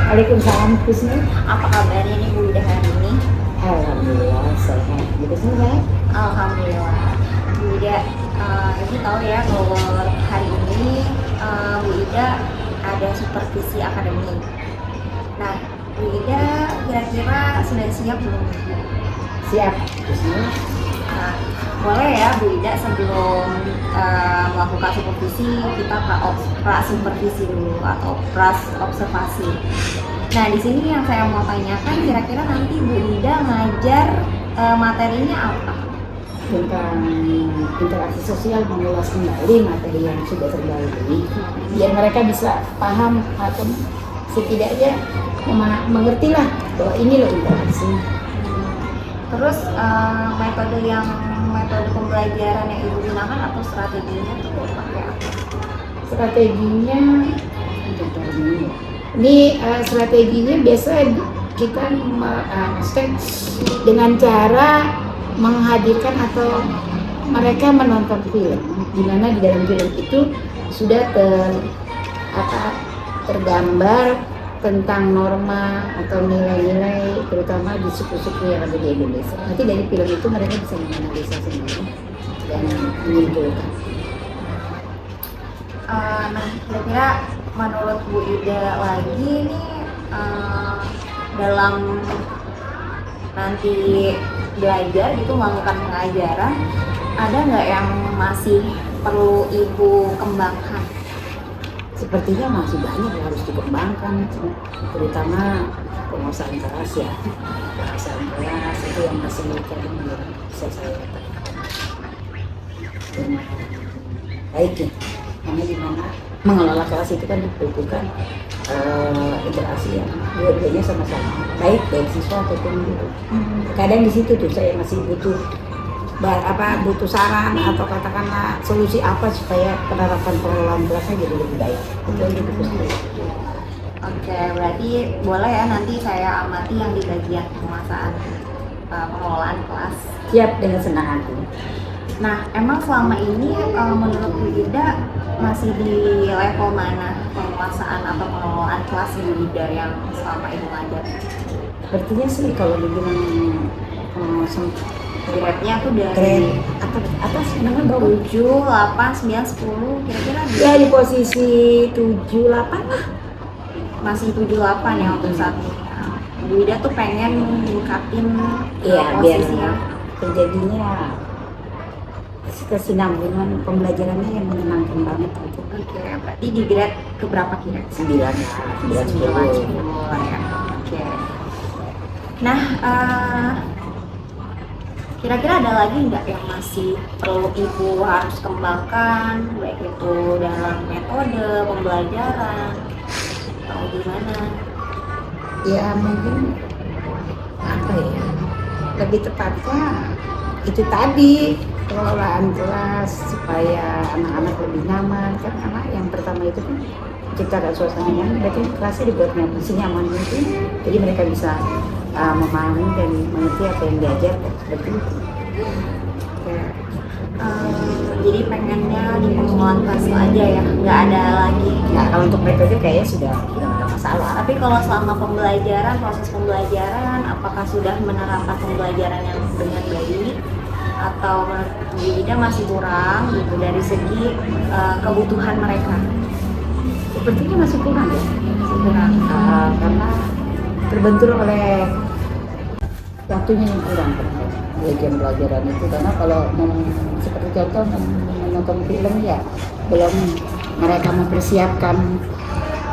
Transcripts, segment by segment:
Waalaikumsalam Husni. Apa kabarnya nih Bu Ida hari ini? Alhamdulillah sehat. Gitu sehat. Alhamdulillah. Bu Ida, ini tahu ya bahwa hari ini Bu Ida ada supervisi akademik. Nah, Bu Ida kira-kira sudah siap belum? Siap Husni. Nah, boleh ya Bu Ida sebelum melakukan supervisi kita pra-supervisi dulu atau observasi. Nah, di sini yang saya mau tanyakan kira-kira nanti Bu Ida ngajar materinya apa? Tentang interaksi sosial, mengulas kembali materi yang sudah terdahului biar mereka bisa paham atau setidaknya mengerti lah bahwa ini loh interaksi. Terus metode pembelajaran yang Ibu gunakan atau strateginya tuh pakai apa? Strateginya ini strateginya biasa kita dengan cara menghadirkan atau mereka menonton film, di mana di dalam film itu sudah tergambar tentang norma atau nilai-nilai terutama di suku-suku yang ada di Indonesia. Nanti dari film itu mereka bisa menganalisa sendiri dan menyimpulkan. Nah, kira-kira menurut Bu Ida lagi nih dalam nanti belajar gitu melakukan pengajaran, ada nggak yang masih perlu Ibu kembangkan? Sepertinya masih banyak yang harus dikembangkan, terutama penguasaan kelas ya. Penguasaan kelas itu yang masih belum bisa saya dengan baik ya. Karena di mana mengelola kelas itu kan dibutuhkan interaksi yang dua-duanya sama-sama baik dari siswa ataupun guru. Kadang di situ tuh saya masih butuh saran atau katakanlah solusi apa supaya penerapan pengelolaan kelasnya jadi lebih baik. Itu yang Oke, berarti boleh ya nanti saya amati yang di bagian penguasaan pengelolaan kelas. Siap, dengan senang hati. Nah, emang selama ini menurut Bu Ida masih di level mana penguasaan atau pengelolaan kelas Bu Ida yang selama ini ngajar? Sepertinya sih kalau dibilang grade-nya tuh dari grade atas namanya bawah 7, 8, 9, 10 kira-kira ya di posisi 7, 8 lah. Masih 7, 8 ya untuk saat ini. Bu Ida tuh pengen meningkatin Iya, biar posisinya. terjadinya kesinambungan pembelajarannya yang menyenangkan banget gitu. Oke, berarti di grade keberapa kira-kira? 9 lah, 9, 10 ya. Oke. Nah, kira-kira ada lagi nggak yang masih perlu Ibu harus kembangkan, baik itu dalam metode pembelajaran atau gimana? Ya mungkin apa ya, lebih tepatnya itu tadi pengelolaan kelas supaya anak-anak lebih nyaman. Kan anak yang pertama itu kan ciptakan suasana nyaman, berarti kelasnya dibuat nyaman, senyaman mungkin, jadi mereka bisa memahami dan mengerti apa yang diajarkan seperti itu. Jadi pengennya di pengelolaan kelas aja ya, nggak ada lagi. Nah kalau untuk metode kayaknya sudah nggak ada masalah. Tapi kalau selama pembelajaran, proses pembelajaran, apakah sudah menerapkan pembelajaran yang dengan baik atau menurut Bu Ida masih kurang gitu dari segi kebutuhan mereka? Sepertinya masih kurang ya, Masih kurang. karena terbentur oleh waktunya yang kurang pelajaran itu. Karena kalau seperti contoh menonton film ya belum mereka mempersiapkan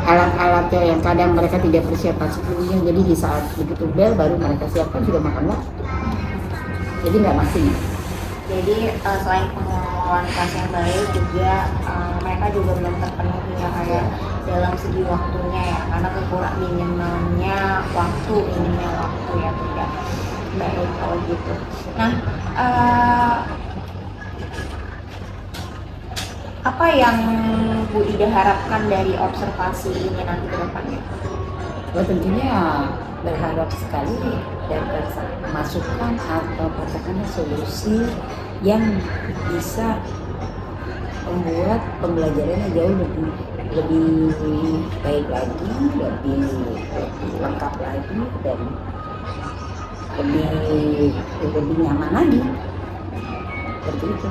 alat-alatnya yang kadang mereka tidak persiapkan sebelumnya, jadi di saat begitu bel baru mereka siapkan sudah makan waktu, jadi nggak maksimal. Jadi selain pengelolaan kelas yang baik juga mereka juga belum terpenuhi ya kayak dalam segi waktunya ya, karena kekurang minimnya waktu ya tidak baik kalau gitu. Nah, apa yang Bu Ida harapkan dari observasi ini nanti ke depannya? Tentunya berharap sekali dapat masukan atau katakanlah solusi yang bisa membuat pembelajarannya jauh lebih lebih baik lagi, lebih lengkap lagi, dan lebih nyaman lagi, seperti itu.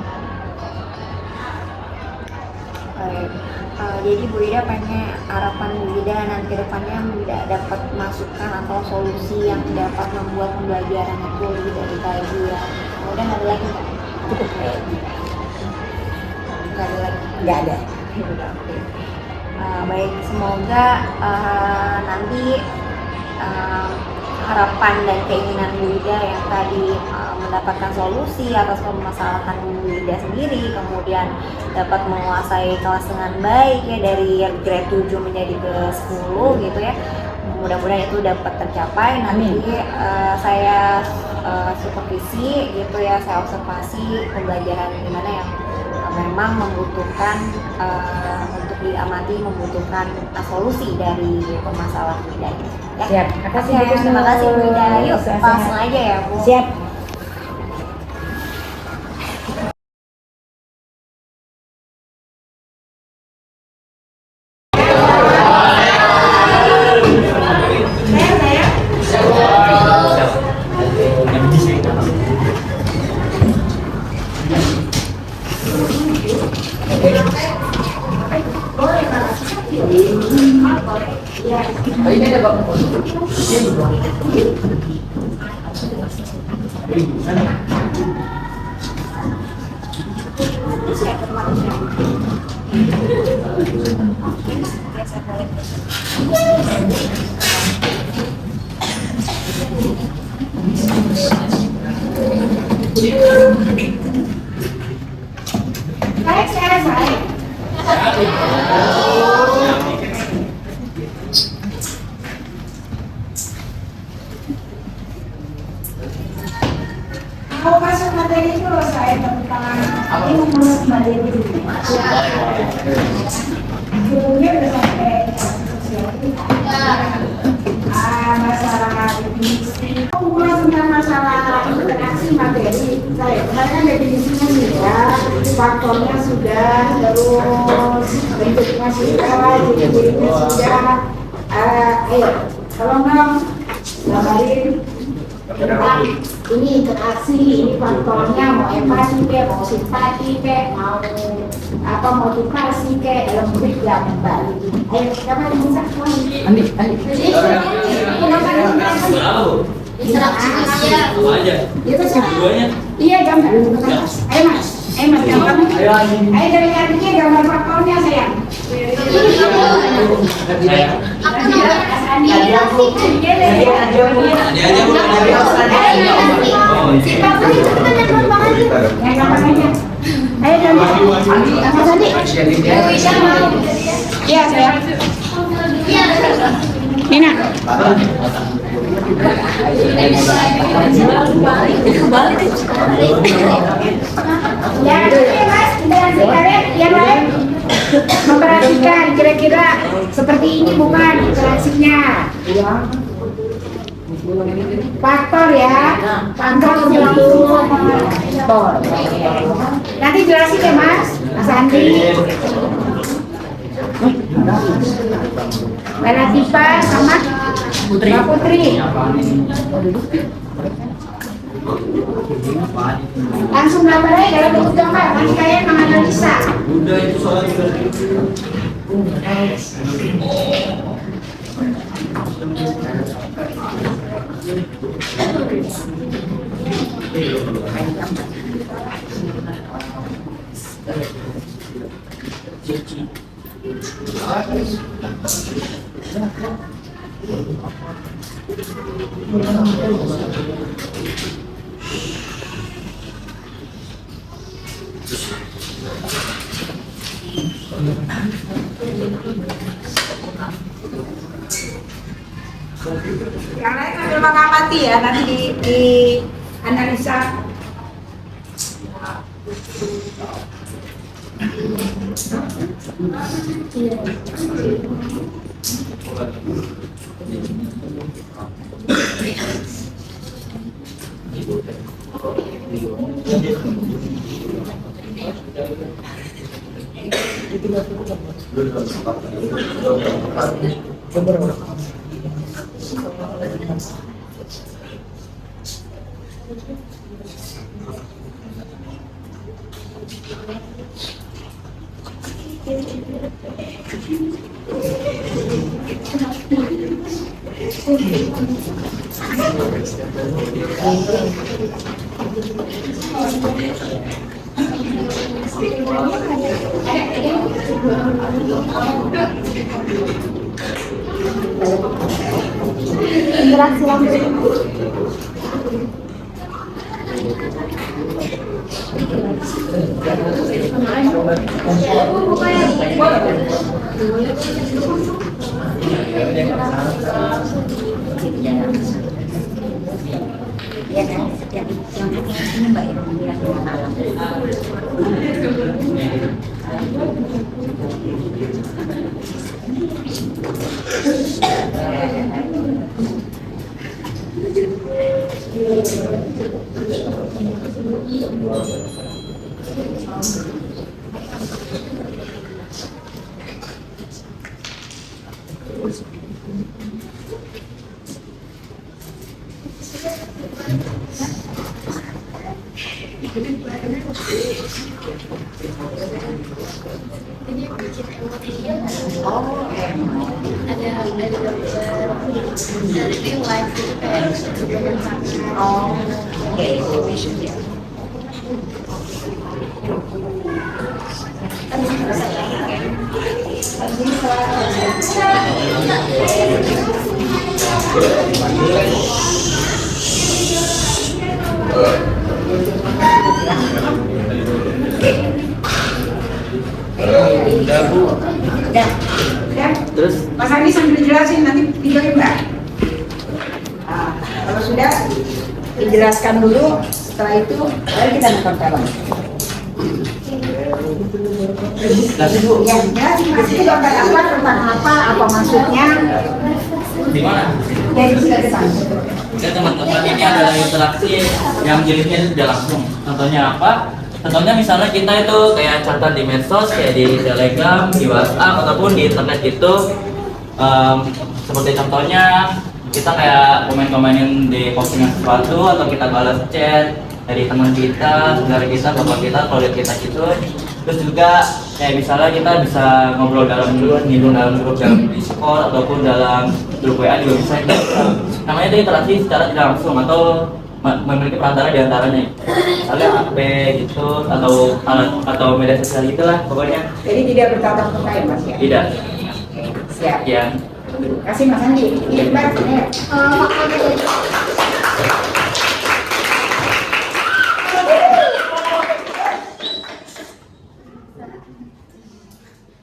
Baik. Jadi Bu Ida pengen harapan Bu Ida nanti ke depannya Bu Ida dapat masukan atau solusi yang dapat membuat pembelajaran itu lebih dari tadi ya. Kemudian ada lagi nggak? Cukup kayak Nggak ada lagi. nggak ada. Baik, semoga nanti harapan dan keinginan Bu Ida yang tadi mendapatkan solusi atas permasalahan Bu Ida sendiri, kemudian dapat menguasai kelas dengan baik ya dari grade 7 menjadi ke 10 gitu ya. Mudah-mudahan itu dapat tercapai. Nanti saya supervisi gitu ya, saya observasi pembelajaran gimana yang memang membutuhkan untuk diamati, membutuhkan solusi dari permasalahan Bu Ida. Ya. Siap. Oke, terima kasih Bu Ida. Yuk langsung aja ya Bu. Siap. Ini ada Bapak. Mau masuk materi dulu saya tentang ini menurut materi dulu. Sebelumnya udah sampai masalah definisi. Mulai tentang masalah interaksi materi. Saya kan definisinya sudah, faktornya sudah, terus bentuknya sudah, ciri-cirinya sudah. Ayo, tolong dong gambarin tentang ini interaksi, ini faktornya mau empati ke, mau simpati ke, mau apa motivasi ke dalam bentuk gambar. Ayo, siapa yang bisa? Andi. Interaksi Apa aja? itu siapa? Keduanya? Iya gambar. Ayo mas, gambar. Ayo dari artinya gambar faktornya sayang. Saya. Andi aja bu. Si Papa itu kita nyambung banget tuh. Ya gambar aja. Ayo gambar. Mas Andi. Iya sayang. Nina. Ya, oke mas, kita lanjut yang lain. Memperhatikan kira-kira seperti ini bukan interaksinya. Faktor ya, faktor faktor. Nanti jelasin ya mas, Mas Andi. Mbak Latifa sama Mbak Putri. Langsung gambar aja dalam bentuk gambar, nanti kalian menganalisa. Udah itu soalnya. Yang lain sambil mengamati ya, nanti di analisa. Interaksi langsung. Ya kan, yang ini Mbak yang bilang dengan alam. Udah Bu. Ya. Terus Mas Andi sambil jelasin nanti videoin Mbak. Nah, kalau sudah dijelaskan dulu, setelah itu baru kita nonton film. kasih Bu. Ya, jelasin Mas itu gambar apa, tentang apa maksudnya. Di mana? Ya di depan. Oke teman-teman, ini adalah interaksi yang jadinya itu tidak langsung. Contohnya apa? Contohnya misalnya kita itu kayak catat di medsos, kayak di Telegram, di WhatsApp, ataupun di internet gitu. Seperti contohnya kita kayak komen-komenin di postingan sesuatu, atau kita balas chat dari teman kita, saudara kita, bapak kita, keluarga kita gitu. Terus juga kayak misalnya kita bisa ngobrol dalam grup dalam Discord ataupun dalam grup WA juga bisa. Namanya itu interaksi secara tidak langsung atau memiliki perantara di antaranya. Misalnya HP gitu atau media sosial gitulah pokoknya. Jadi tidak bertatap muka ya Mas ya? Tidak. Siap. Ya. Kasih Mas Andi. Iya Mbak. Ya.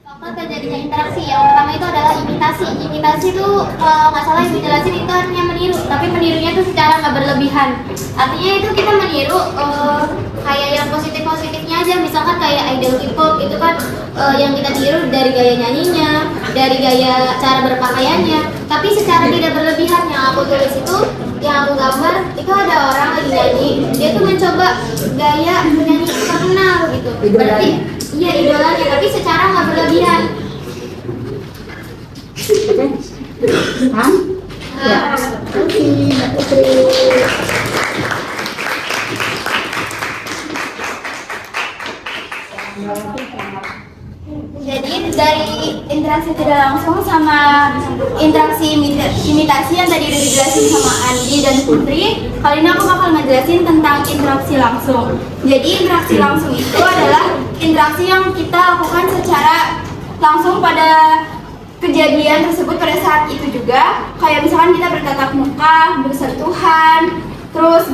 Faktor terjadinya interaksi yang pertama itu adalah imitasi. Imitasi itu nggak salah yang dijelasin itu artinya meniru, tapi menirunya itu secara nggak berlebihan. Artinya itu kita meniru kayak yang positif-positifnya aja, misalkan kayak idol K-pop itu kan yang kita tiru dari gaya nyanyinya, dari gaya cara berpakaiannya, tapi secara tidak berlebihan. Yang aku tulis itu, yang aku gambar itu ada orang lagi nyanyi, dia tuh mencoba gaya penyanyi terkenal gitu. Berarti iya idolanya, tapi secara nggak berlebihan. Oke. Paham? Ya. Kasih Mbak Putri. Jadi dari interaksi tidak langsung sama interaksi imitasi yang tadi udah dijelasin sama Andi dan Putri, kali ini aku bakal ngejelasin tentang interaksi langsung. Jadi interaksi langsung itu adalah interaksi yang kita lakukan secara langsung pada kejadian tersebut pada saat itu juga. Kayak misalkan kita bertatap muka, bersentuhan, terus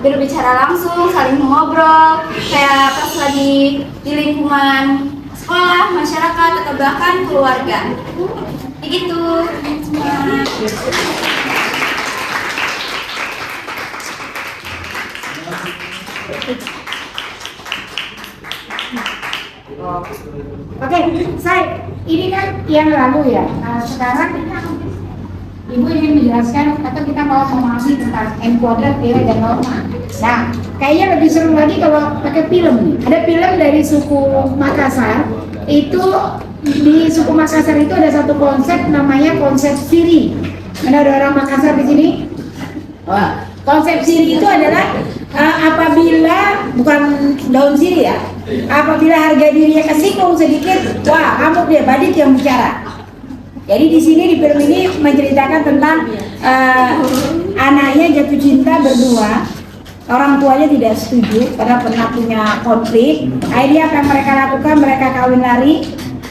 berbicara langsung, saling ngobrol, kayak pas lagi di lingkungan sekolah, masyarakat, atau bahkan keluarga. Begitu. Oke, saya ini kan yang lalu ya. Nah, sekarang Ibu ingin menjelaskan atau kita mau memahami tentang N kuadrat, nilai dan norma. Nah, kayaknya lebih seru lagi kalau pakai film nih. Ada film dari suku Makassar. Itu di suku Makassar itu ada satu konsep namanya konsep siri. Ada orang Makassar di sini? Wah, konsep siri itu adalah apabila bukan daun siri ya. Apabila harga dirinya kesinggung sedikit, wah, ngamuk dia, Badik yang bicara. Jadi di sini di film ini menceritakan tentang anaknya jatuh cinta berdua, orang tuanya tidak setuju karena pernah punya konflik. Akhirnya apa yang mereka lakukan? Mereka kawin lari,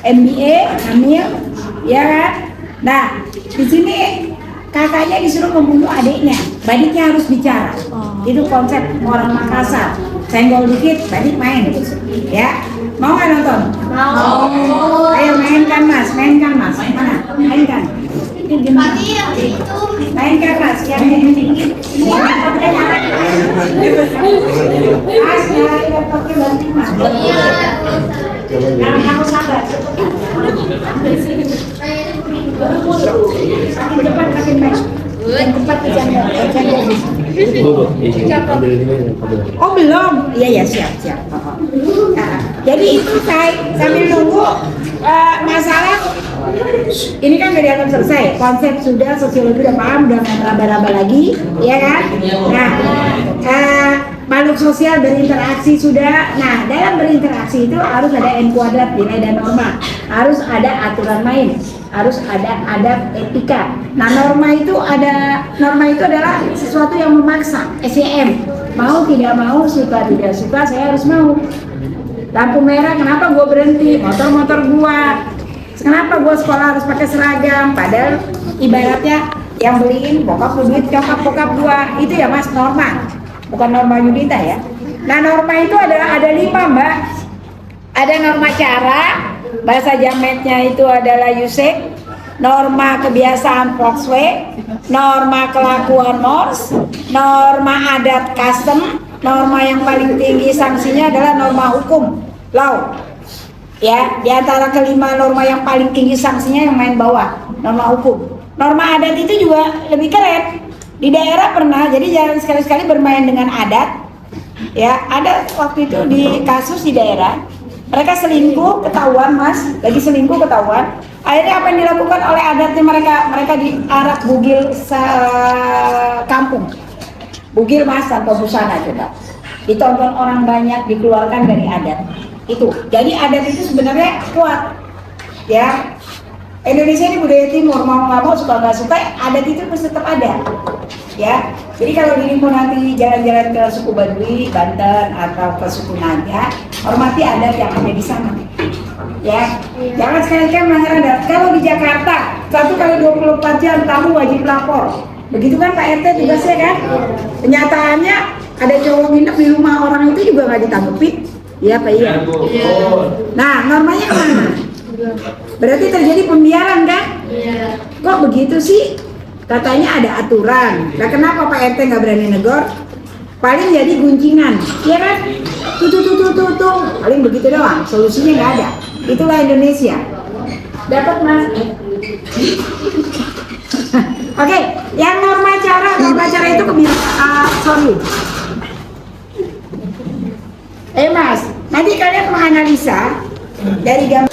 MBA, hamil, ya kan? Nah, di sini kakaknya disuruh membunuh adiknya, Badiknya harus bicara. Itu konsep orang Makassar. Senggol dikit, Badik main, ya. Mau nggak nonton? Mau. Ayo mainkan mas, mana? Mainkan. Ini gimana? Mainkan mas, yang ini. Mas, ya, laptopnya ganti mas. Kamu sabar. Makin cepat makin baik. Yang cepat bercanda. Oh belum? Iya siap. Nah, jadi itu saya sambil nunggu masalah ini kan udah dianggap selesai. Konsep sudah, sosiologi udah paham, udah nggak meraba-raba lagi, ya kan? Nah, makhluk sosial berinteraksi sudah. Nah, dalam berinteraksi itu harus ada N kuadrat, nilai dan norma. Harus ada aturan main, harus ada adab etika. Nah, norma itu adalah sesuatu yang memaksa, SEM. Mau tidak mau, suka tidak suka, saya harus mau. Lampu merah, kenapa gue berhenti? Motor gua. Kenapa gue sekolah harus pakai seragam? Padahal ibaratnya yang beliin bokap duit, bokap gua. Itu ya mas, norma. Bukan norma Yudita ya. Nah, norma itu ada 5 mbak. Ada norma cara, bahasa jametnya itu adalah Yusek. Norma kebiasaan Volkswagen, norma kelakuan Morse, norma adat custom, norma yang paling tinggi sanksinya adalah norma hukum, law. Ya, di antara kelima norma yang paling tinggi sanksinya yang main bawah, norma hukum. Norma adat itu juga lebih keren. Di daerah pernah, jadi jangan sekali-sekali bermain dengan adat. Ya, ada waktu itu di kasus di daerah, mereka selingkuh ketahuan mas, lagi selingkuh ketahuan. Akhirnya apa yang dilakukan oleh adatnya mereka diarak bugil kampung, bugil mas tanpa busana coba. Ditonton orang banyak, dikeluarkan dari adat. Itu. Jadi adat itu sebenarnya kuat. Ya. Indonesia ini budaya timur, mau nggak mau, suka nggak suka, adat itu pasti tetap ada. Ya. Jadi kalau dirimu nanti jalan-jalan ke suku Baduy, Banten atau ke suku Naga, hormati adat yang ada di sana. Ya, jangan sekali-kali melanggar adat. Kalau di Jakarta 1 kali 24 jam tamu wajib lapor. Begitu kan Pak RT tugasnya kan? Kenyataannya ada cowok nginep di rumah orang itu juga nggak ditanggepin. Iya Pak iya. Nah, normanya kemana? Berarti terjadi pembiaran kan? Kok begitu sih? Katanya ada aturan. Nah, kenapa Pak RT nggak berani negor? Paling jadi guncingan, iya kan? Tuh. Paling begitu doang. Solusinya nggak ada. Itulah Indonesia. Dapat mas? Oke, yang norma cara itu sorry. Mas, nanti kalian menganalisa dari gambar.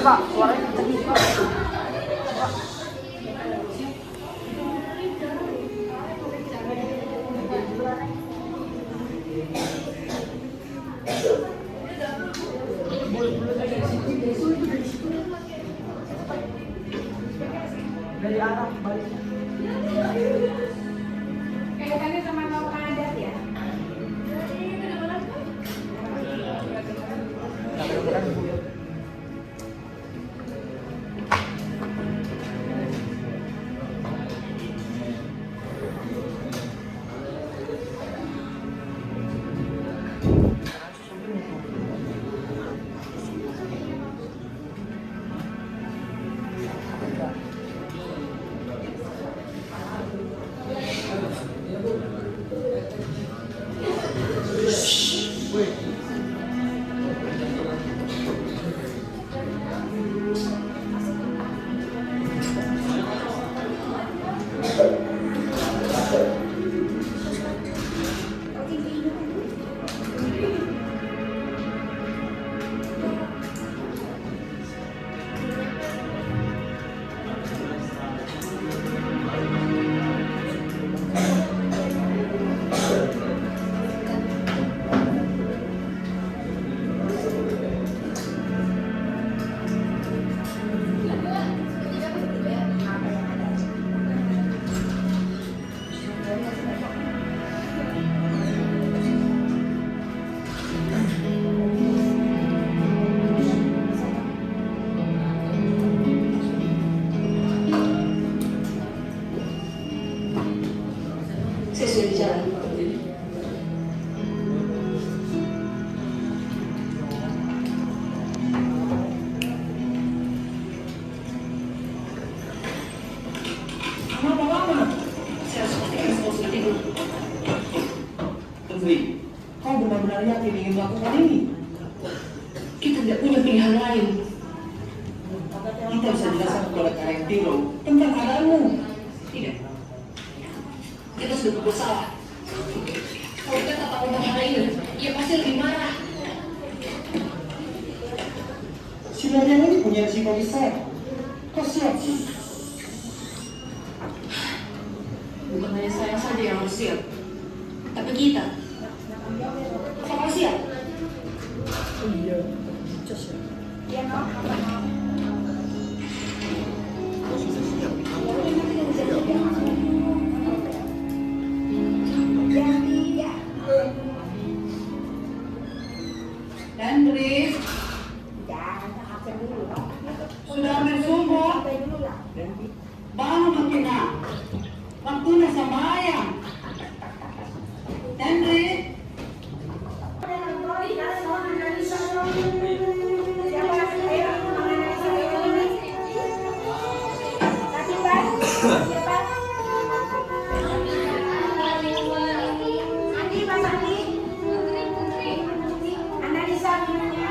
Pak, suaranya sedih, Pak. Saya sudah di jalan. Saya harus pastikan semua sudah tidur. Putri, kau benar-benar yakin ingin melakukan ini? Kita tidak punya pilihan lain. Kita bisa jelaskan kepada Kak Tiro tentang keadaanmu. Tidak. Kita sudah berbuat salah. Kalau kita tak tahu hal ini, ia pasti lebih marah. Si Mariam ini punya risiko besar. Kau siap? Bukan hanya saya saja yang harus siap, tapi kita. Apakah siap? Hendrik, sudah ambil sumur? Bangun Makina. Waktunya sembahyang. Hendrik. Andi, Mas Andi. Analisa dulunya.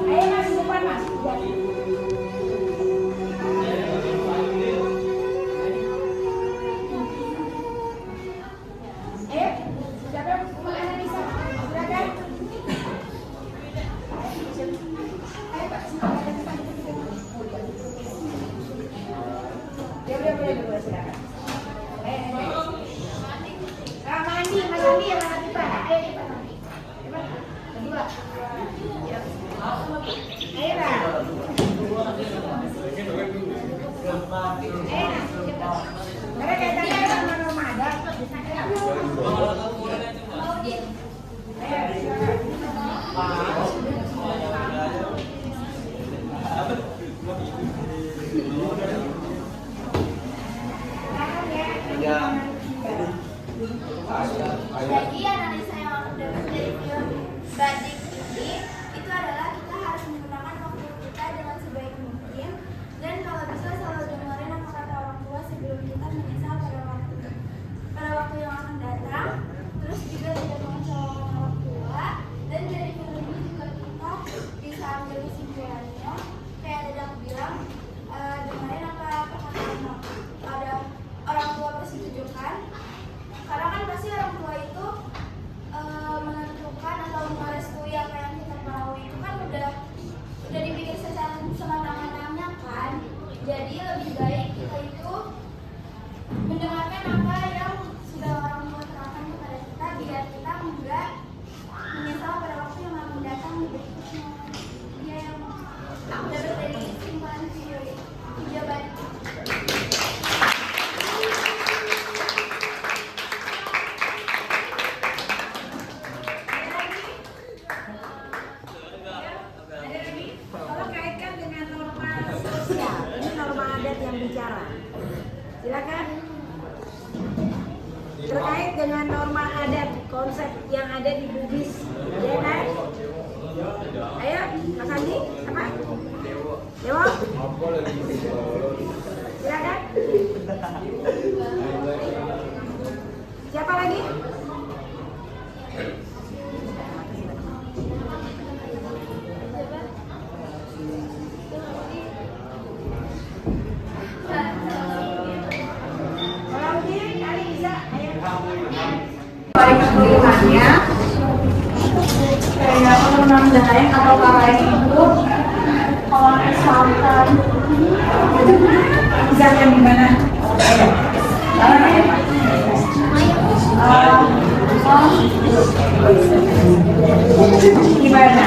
Ayo Mas, depan Mas. Ayo, siapa yang mau analisa? Silakan. Ayo Pak, silakan. Boleh, silakan. Ayo. Mandi, Mas Andi yang mana tiba? Ayo cepat Andi. Cepat. Kedua. Ayo lah. Ayo lah, cepat. Karena kaitannya sama Ramadan. Ayo, silakan. Jadi analisa yang aku dapat dari film Batik ini itu adalah kita harus menggunakan waktu kita dengan sebaik mungkin, dan kalau bisa selalu dengerin apa kata orang tua sebelum kita menyesal pada waktu yang akan datang. Terus juga tidak mengecewakan orang tua, dan dari film ini juga kita bisa ambil kesimpulannya kayak Dadang bilang, dengerin apa kata ada orang tua persetujukan. Karena kan pasti orang tua itu menentukan atau merestui apa yang kita mau itu kan udah dipikir secara sematang-matangnya kan. Jadi lebih baik kita itu mendengarkan apa yang sudah orang tua terangkan kepada kita, biar kita enggak menyesal pada waktu yang akan datang di berikutnya. Dia yang dapat dari simpan video Batik. Tolong kaitkan dengan norma sosial. Ini norma adat yang bicara. Silakan. Terkait dengan norma adat, konsep yang ada di Bugis, ya kan? Ayo, Mas Andi, apa? Dewo. Silakan. Siapa lagi? Baik keturunan kayak keturunan Daeng atau Karaeng itu kalau misalkan zat yang gimana? Gimana?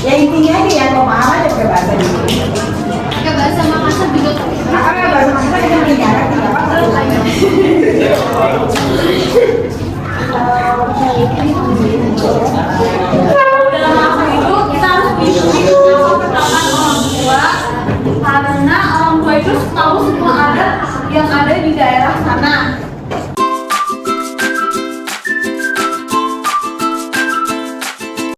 Ya intinya aja ya, kok mahal aja pakai bahasa Inggris. Pakai bahasa Makassar juga. Karena bahasa Makassar kita menjaga tidak apa-apa. Dalam masa itu kita harus bisa memperkenalkan orang tua, karena orang tua itu tahu semua adat yang ada di daerah sana.